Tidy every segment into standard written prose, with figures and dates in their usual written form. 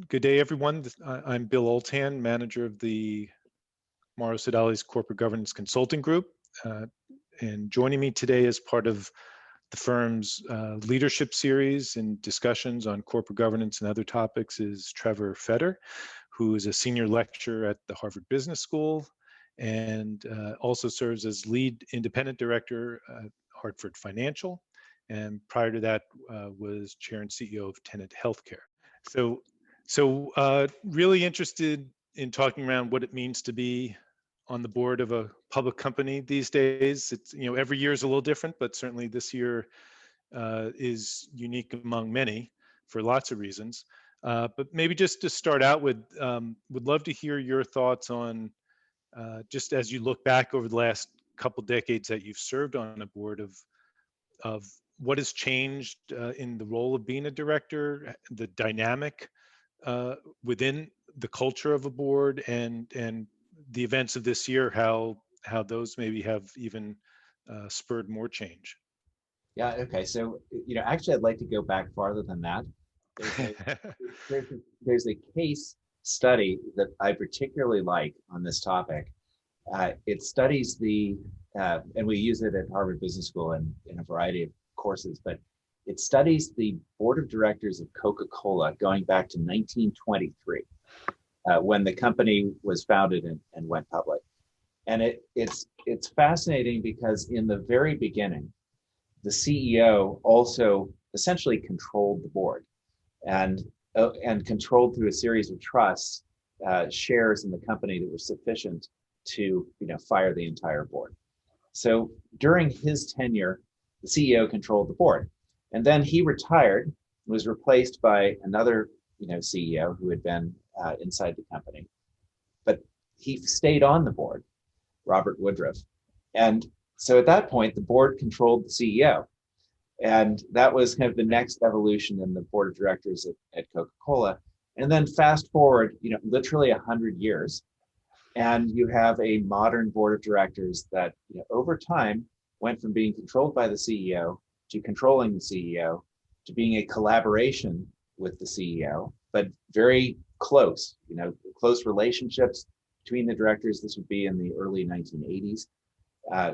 Good day, everyone. I'm Bill Ultan, manager of the Morrow Sodali's Corporate Governance Consulting Group. And joining me today as part of the firm's leadership series and discussions on corporate governance and other topics is Trevor Fetter, who is a senior lecturer at the Harvard Business School and also serves as lead independent director at Hartford Financial. And prior to that was chair and CEO of Tenet Healthcare. So really interested in talking around what it means to be on the board of a public company these days. It's, every year is a little different, but certainly this year is unique among many for lots of reasons. But maybe just to start out with, would love to hear your thoughts on just as you look back over the last couple decades that you've served on a board of what has changed in the role of being a director, the dynamic within the culture of a board, and the events of this year, how those maybe have even spurred more change. Yeah, okay. So, actually, I'd like to go back farther than that. There's a case study that I particularly like on this topic. It studies and we use it at Harvard Business School in a variety of courses, but it studies the board of directors of Coca-Cola going back to 1923, when the company was founded and went public. And it's fascinating because in the very beginning, the CEO also essentially controlled the board and controlled through a series of trusts shares in the company that were sufficient to fire the entire board. So during his tenure, the CEO controlled the board, and then he retired, was replaced by another CEO who had been inside the company, but he stayed on the board, Robert Woodruff. And so at that point, the board controlled the CEO. And that was kind of the next evolution in the board of directors at Coca-Cola. And then fast forward, literally 100 years, and you have a modern board of directors that over time went from being controlled by the CEO to controlling the CEO to being a collaboration with the CEO, but very close, close relationships between the directors. This would be in the early 1980s.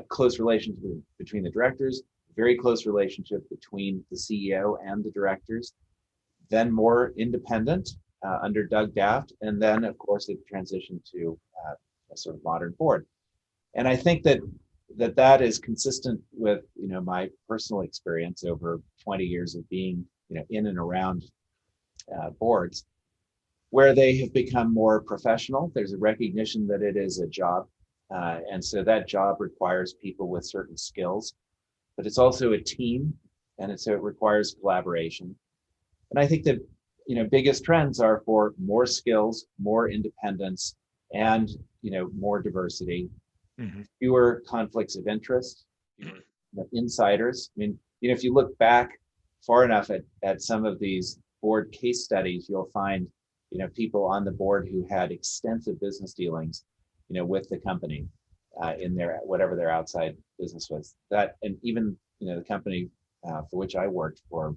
Close relations between the directors, very close relationship between the CEO and the directors, then more independent under Doug Daft, and then of course it transitioned to a sort of modern board. And I think that is consistent with my personal experience over 20 years of being in and around boards, where they have become more professional. There's a recognition that it is a job, and so that job requires people with certain skills, but it's also a team, and so it requires collaboration. And I think that biggest trends are for more skills, more independence, and more diversity, fewer conflicts of interest, fewer insiders. I mean, if you look back far enough at some of these board case studies, you'll find people on the board who had extensive business dealings with the company in their whatever their outside business was. That, and even the company for which I worked for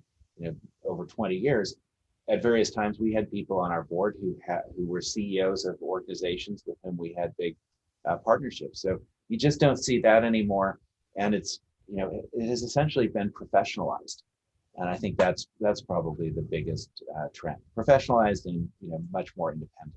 over 20 years, at various times we had people on our board who were CEOs of organizations with whom we had big partnerships. So you just don't see that anymore, and it's it has essentially been professionalized, and I think that's probably the biggest trend: professionalized and much more independent.